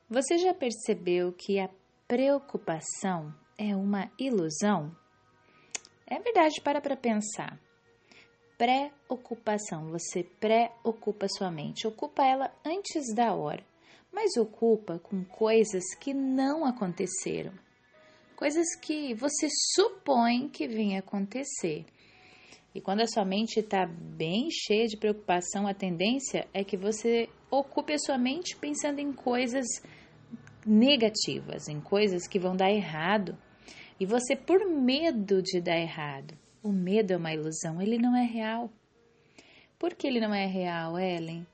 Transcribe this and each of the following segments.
Você já percebeu que a preocupação é uma ilusão? É verdade, para pensar. Preocupação, você preocupa sua mente, ocupa ela antes da hora, mas ocupa com coisas que não aconteceram, coisas que você supõe que vêm acontecer. E quando a sua mente está bem cheia de preocupação, a tendência é que você ocupe a sua mente pensando em coisas negativas, em coisas que vão dar errado. E você, por medo de dar errado, o medo é uma ilusão, ele não é real. Por que ele não é real, Ellen?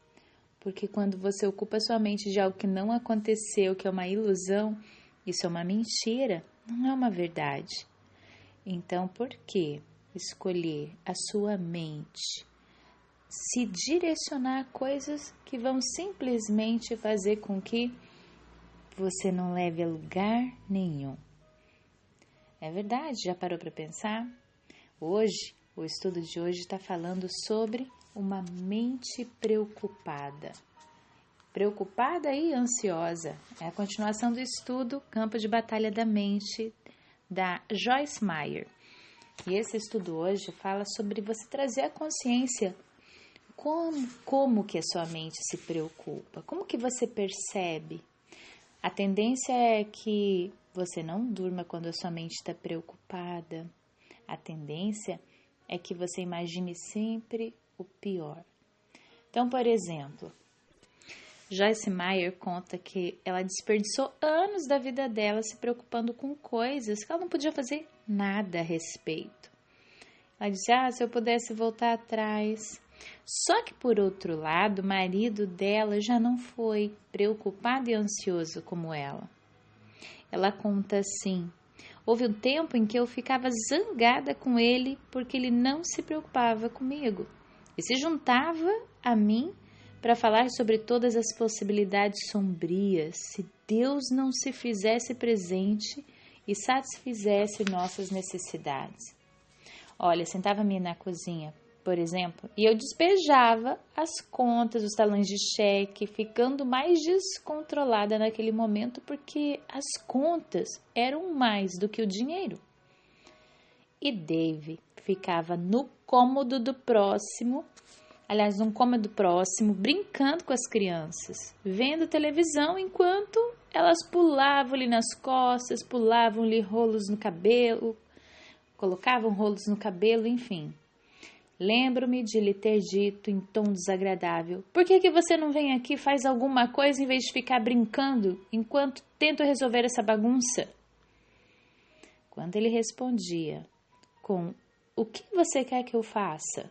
Porque quando você ocupa a sua mente de algo que não aconteceu, que é uma ilusão, isso é uma mentira, não é uma verdade. Então, por que escolher a sua mente se direcionar a coisas que vão simplesmente fazer com que você não leve a lugar nenhum? É verdade, já parou para pensar? Hoje, o estudo de hoje está falando sobre uma mente preocupada. Preocupada e ansiosa. É a continuação do estudo Campo de Batalha da Mente, da Joyce Meyer. E esse estudo hoje fala sobre você trazer a consciência como que a sua mente se preocupa, como que você percebe. A tendência é que você não durma quando a sua mente está preocupada. A tendência é que você imagine sempre o pior. Então, por exemplo, Joyce Meyer conta que ela desperdiçou anos da vida dela se preocupando com coisas que ela não podia fazer nada a respeito. Ela disse, se eu pudesse voltar atrás. Só que, por outro lado, o marido dela já não foi preocupado e ansioso como ela. Ela conta assim, houve um tempo em que eu ficava zangada com ele porque ele não se preocupava comigo e se juntava a mim para falar sobre todas as possibilidades sombrias se Deus não se fizesse presente e satisfizesse nossas necessidades. Olha, sentava-me na cozinha, por exemplo, e eu despejava as contas, os talões de cheque, ficando mais descontrolada naquele momento porque as contas eram mais do que o dinheiro. E Dave ficava no cômodo do próximo, num cômodo próximo, brincando com as crianças, vendo televisão enquanto elas pulavam-lhe nas costas, pulavam-lhe rolos no cabelo, colocavam rolos no cabelo, enfim. Lembro-me de lhe ter dito em tom desagradável, por que você não vem aqui e faz alguma coisa em vez de ficar brincando enquanto tento resolver essa bagunça? Quando ele respondia com, o que você quer que eu faça?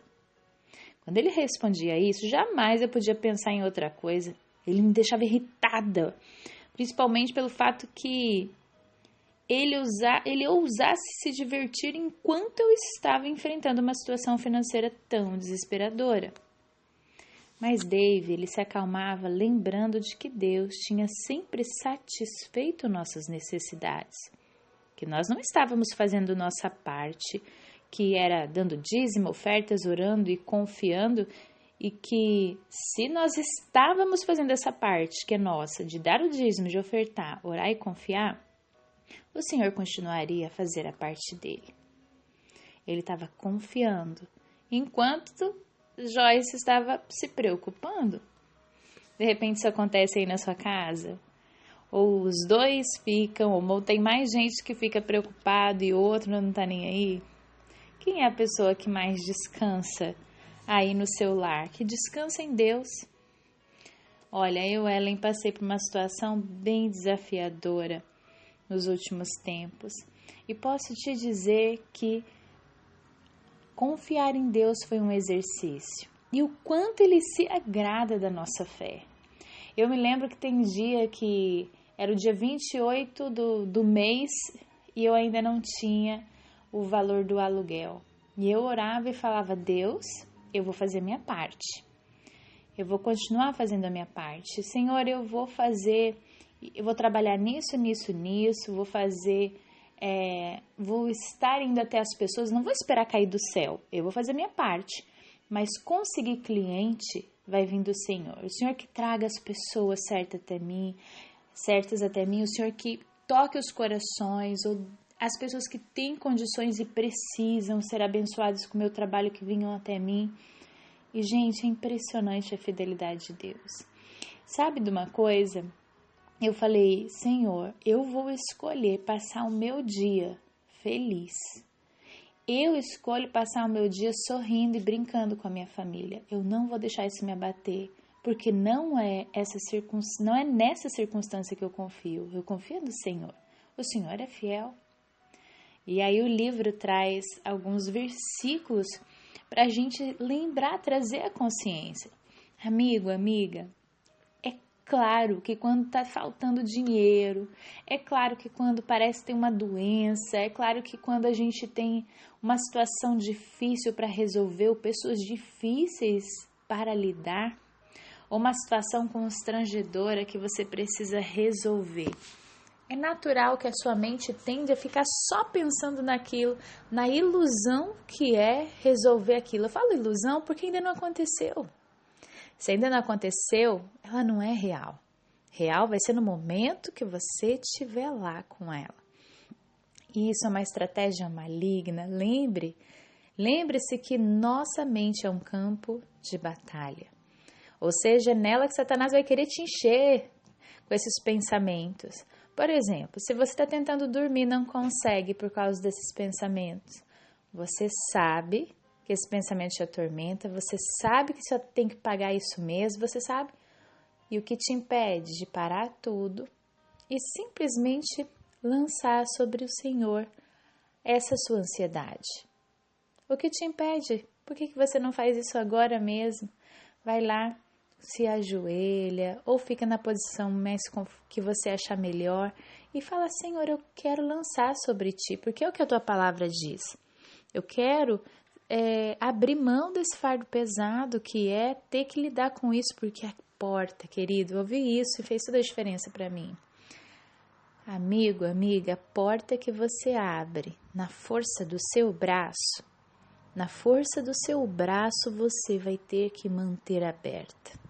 Quando ele respondia isso, jamais eu podia pensar em outra coisa. Ele me deixava irritada, principalmente pelo fato que ele ousasse se divertir enquanto eu estava enfrentando uma situação financeira tão desesperadora. Mas Dave, ele se acalmava lembrando de que Deus tinha sempre satisfeito nossas necessidades, que nós não estávamos fazendo nossa parte, que era dando dízimo, ofertas, orando e confiando, e que se nós estávamos fazendo essa parte que é nossa, de dar o dízimo, de ofertar, orar e confiar, o Senhor continuaria a fazer a parte dele. Ele estava confiando, enquanto Joyce estava se preocupando. De repente isso acontece aí na sua casa? Ou os dois ficam, ou tem mais gente que fica preocupado e o outro não está nem aí? Quem é a pessoa que mais descansa aí no seu lar? Que descansa em Deus? Olha, eu, Ellen, passei por uma situação bem desafiadora nos últimos tempos. E posso te dizer que confiar em Deus foi um exercício. E o quanto Ele se agrada da nossa fé. Eu me lembro que tem dia que era o dia 28 do mês e eu ainda não tinha o valor do aluguel. E eu orava e falava, Deus, eu vou fazer a minha parte. Eu vou continuar fazendo a minha parte. Senhor, eu vou trabalhar nisso, vou estar indo até as pessoas, não vou esperar cair do céu, eu vou fazer a minha parte, mas conseguir cliente vai vir do Senhor. O Senhor que traga as pessoas certas até mim, certas até mim, o Senhor que toque os corações, ou as pessoas que têm condições e precisam ser abençoadas com o meu trabalho que vinham até mim. E, gente, é impressionante a fidelidade de Deus. Sabe de uma coisa? Eu falei, Senhor, eu vou escolher passar o meu dia feliz. Eu escolho passar o meu dia sorrindo e brincando com a minha família. Eu não vou deixar isso me abater, porque não é nessa circunstância que eu confio. Eu confio no Senhor. O Senhor é fiel. E aí o livro traz alguns versículos para a gente lembrar, trazer a consciência. Amigo, amiga, é claro que quando está faltando dinheiro, é claro que quando parece ter uma doença, é claro que quando a gente tem uma situação difícil para resolver, ou pessoas difíceis para lidar, ou uma situação constrangedora que você precisa resolver, é natural que a sua mente tende a ficar só pensando naquilo, na ilusão que é resolver aquilo. Eu falo ilusão porque ainda não aconteceu. Se ainda não aconteceu, ela não é real. Real vai ser no momento que você estiver lá com ela. E isso é uma estratégia maligna. Lembre-se que nossa mente é um campo de batalha. Ou seja, é nela que Satanás vai querer te encher com esses pensamentos. Por exemplo, se você está tentando dormir e não consegue por causa desses pensamentos, você sabe que esse pensamento te atormenta, você sabe que só tem que pagar isso mesmo, você sabe. E o que te impede de parar tudo e simplesmente lançar sobre o Senhor essa sua ansiedade? O que te impede? Por que você não faz isso agora mesmo? Vai lá, se ajoelha ou fica na posição mais que você achar melhor e fala, Senhor, eu quero lançar sobre ti, porque é o que a tua palavra diz. Eu quero abrir mão desse fardo pesado que é ter que lidar com isso, porque a porta, querido, eu ouvi isso e fez toda a diferença para mim. Amigo, amiga, a porta que você abre na força do seu braço, você vai ter que manter aberta.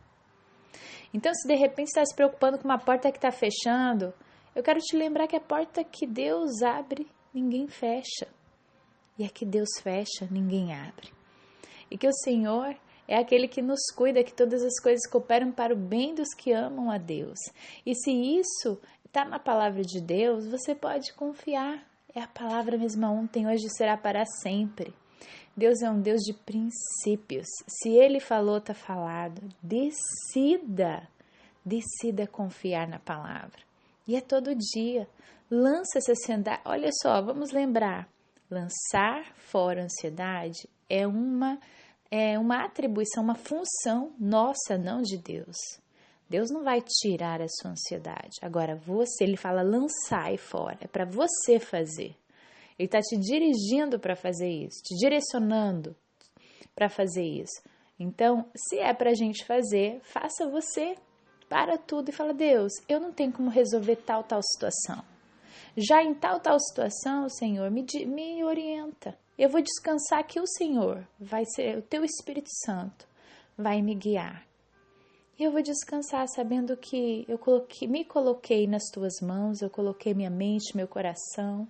Então, se de repente você está se preocupando com uma porta que está fechando, eu quero te lembrar que a porta que Deus abre, ninguém fecha. E a que Deus fecha, ninguém abre. E que o Senhor é aquele que nos cuida, que todas as coisas cooperam para o bem dos que amam a Deus. E se isso está na palavra de Deus, você pode confiar. É a palavra mesma ontem, hoje será para sempre. Deus é um Deus de princípios. Se Ele falou, está falado. Decida confiar na palavra. E é todo dia. Lança essa ansiedade. Olha só, vamos lembrar. Lançar fora a ansiedade é uma atribuição, uma função nossa, não de Deus. Deus não vai tirar a sua ansiedade. Agora, Ele fala lançar fora. É para você fazer. Ele está te dirigindo para fazer isso, te direcionando para fazer isso. Então, se é para a gente fazer, faça você. Para tudo e fala, Deus, eu não tenho como resolver tal situação. Já em tal situação, Senhor, me orienta. Eu vou descansar que o Senhor vai ser, o Teu Espírito Santo vai me guiar. E eu vou descansar sabendo que me coloquei nas Tuas mãos, eu coloquei minha mente, meu coração.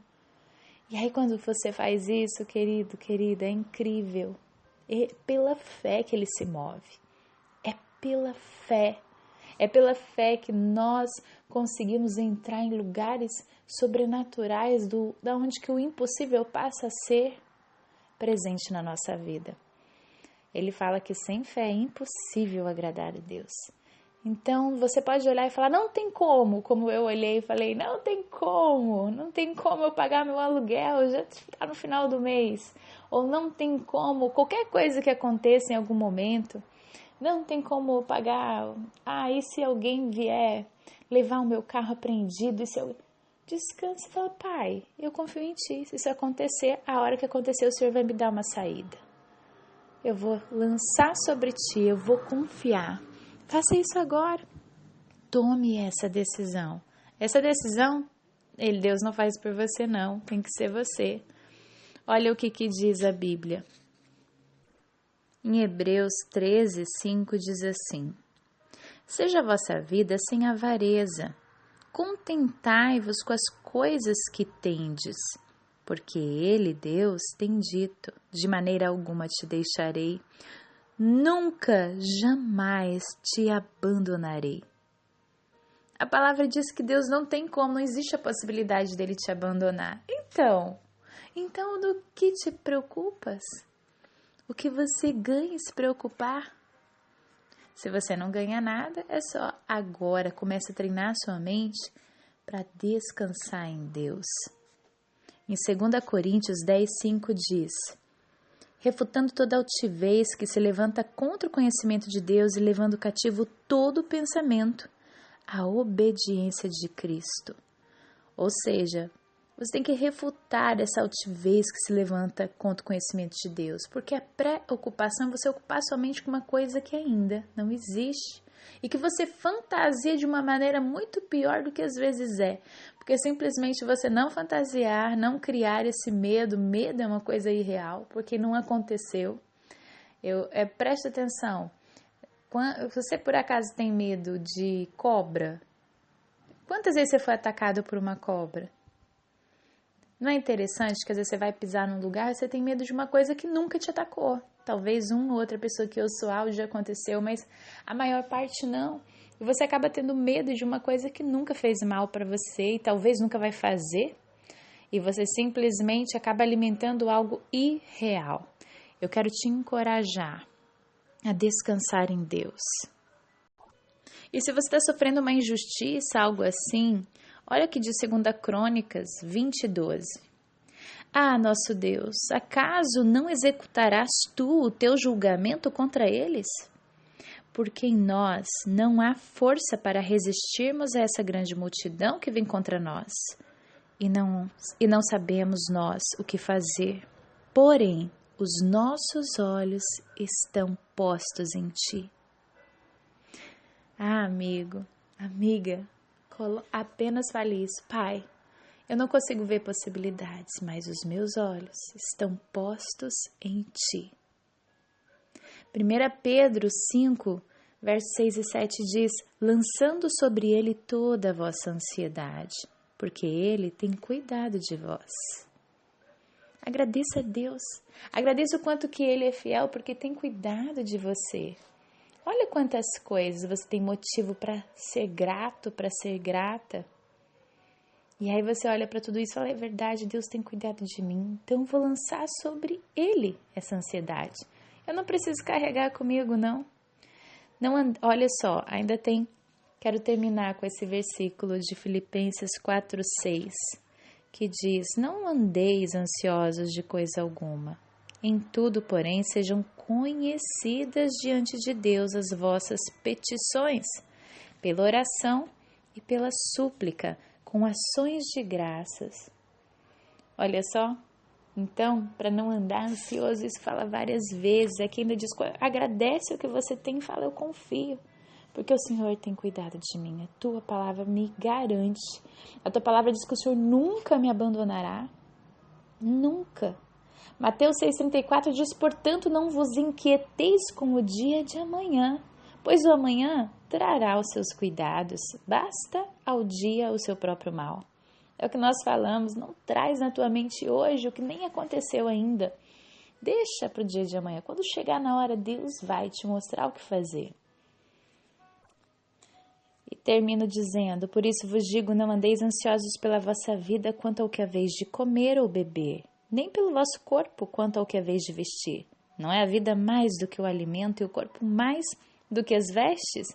E aí quando você faz isso, querido, querida, é incrível. É pela fé que Ele se move. É pela fé. É pela fé que nós conseguimos entrar em lugares sobrenaturais da onde que o impossível passa a ser presente na nossa vida. Ele fala que sem fé é impossível agradar a Deus. Então, você pode olhar e falar, não tem como eu olhei e falei, não tem como eu pagar meu aluguel, já está no final do mês. Ou não tem como, qualquer coisa que aconteça em algum momento, não tem como eu pagar, e se alguém vier levar o meu carro apreendido, descansa e fala, Pai, eu confio em Ti, se isso acontecer, a hora que acontecer, o Senhor vai me dar uma saída. Eu vou lançar sobre Ti, eu vou confiar. Faça isso agora. Tome essa decisão. Essa decisão, Deus não faz por você não, tem que ser você. Olha o que diz a Bíblia. Em Hebreus 13:5 diz assim: Seja a vossa vida sem avareza, contentai-vos com as coisas que tendes, porque Ele, Deus, tem dito, de maneira alguma te deixarei, nunca, jamais te abandonarei. A palavra diz que Deus não tem como, não existe a possibilidade dele te abandonar. Então do que te preocupas? O que você ganha se preocupar? Se você não ganha nada, é só agora comece a treinar sua mente para descansar em Deus. Em 2 Coríntios 10:5 diz: refutando toda altivez que se levanta contra o conhecimento de Deus e levando cativo todo pensamento à obediência de Cristo. Ou seja, você tem que refutar essa altivez que se levanta contra o conhecimento de Deus, porque a preocupação é você ocupar sua mente com uma coisa que ainda não existe e que você fantasia de uma maneira muito pior do que às vezes é, porque simplesmente você não fantasiar, não criar esse medo é uma coisa irreal, porque não aconteceu. Preste atenção, se você por acaso tem medo de cobra, quantas vezes você foi atacado por uma cobra? Não é interessante que às vezes você vai pisar num lugar e você tem medo de uma coisa que nunca te atacou. Talvez uma ou outra pessoa que ouça o áudio já aconteceu, mas a maior parte não. E você acaba tendo medo de uma coisa que nunca fez mal para você e talvez nunca vai fazer. E você simplesmente acaba alimentando algo irreal. Eu quero te encorajar a descansar em Deus. E se você está sofrendo uma injustiça, algo assim, olha aqui de 2 Crônicas 20:12. Ah, nosso Deus, acaso não executarás tu o teu julgamento contra eles? Porque em nós não há força para resistirmos a essa grande multidão que vem contra nós. E não sabemos nós o que fazer. Porém, os nossos olhos estão postos em ti. Ah, amigo, amiga, apenas fale isso. Pai, eu não consigo ver possibilidades, mas os meus olhos estão postos em ti. 1 Pedro 5, versos 6 e 7 diz: lançando sobre ele toda a vossa ansiedade, porque ele tem cuidado de vós. Agradeça a Deus, agradeça o quanto que ele é fiel, porque tem cuidado de você. Olha quantas coisas você tem motivo para ser grato, para ser grata. E aí você olha para tudo isso e fala, é verdade, Deus tem cuidado de mim, então eu vou lançar sobre Ele essa ansiedade. Eu não preciso carregar comigo, não. Olha só, quero terminar com esse versículo de Filipenses 4:6, que diz, não andeis ansiosos de coisa alguma. Em tudo, porém, sejam conhecidas diante de Deus as vossas petições, pela oração e pela súplica, com ações de graças. Olha só, então, para não andar ansioso, isso fala várias vezes. Aqui ainda diz, agradece o que você tem e fala, eu confio, porque o Senhor tem cuidado de mim. A tua palavra me garante. A tua palavra diz que o Senhor nunca me abandonará. Nunca. Mateus 6,34 diz, portanto, não vos inquieteis com o dia de amanhã, pois o amanhã trará os seus cuidados, basta ao dia o seu próprio mal. É o que nós falamos, não traz na tua mente hoje o que nem aconteceu ainda. Deixa para o dia de amanhã, quando chegar na hora, Deus vai te mostrar o que fazer. E termino dizendo, por isso vos digo, não andeis ansiosos pela vossa vida quanto ao que haveis de comer ou beber, nem pelo vosso corpo quanto ao que haveis de vestir. Não é a vida mais do que o alimento e o corpo mais do que as vestes?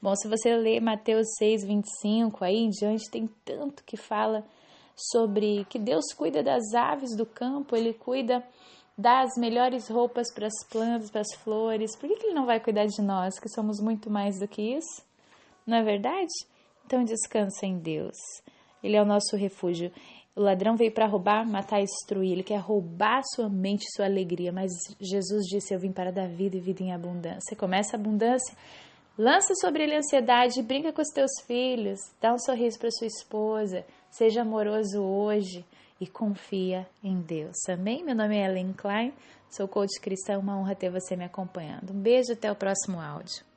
Bom, se você ler Mateus 6,25, aí em diante tem tanto que fala sobre que Deus cuida das aves do campo, Ele cuida das melhores roupas para as plantas, para as flores. Por que Ele não vai cuidar de nós, que somos muito mais do que isso? Não é verdade? Então descansa em Deus. Ele é o nosso refúgio. O ladrão veio para roubar, matar e destruir. Ele quer roubar sua mente, sua alegria. Mas Jesus disse, eu vim para dar vida e vida em abundância. Começa a abundância, lança sobre ele a ansiedade, brinca com os teus filhos, dá um sorriso para sua esposa, seja amoroso hoje e confia em Deus. Amém? Meu nome é Ellen Klein, sou coach cristã, uma honra ter você me acompanhando. Um beijo, até o próximo áudio.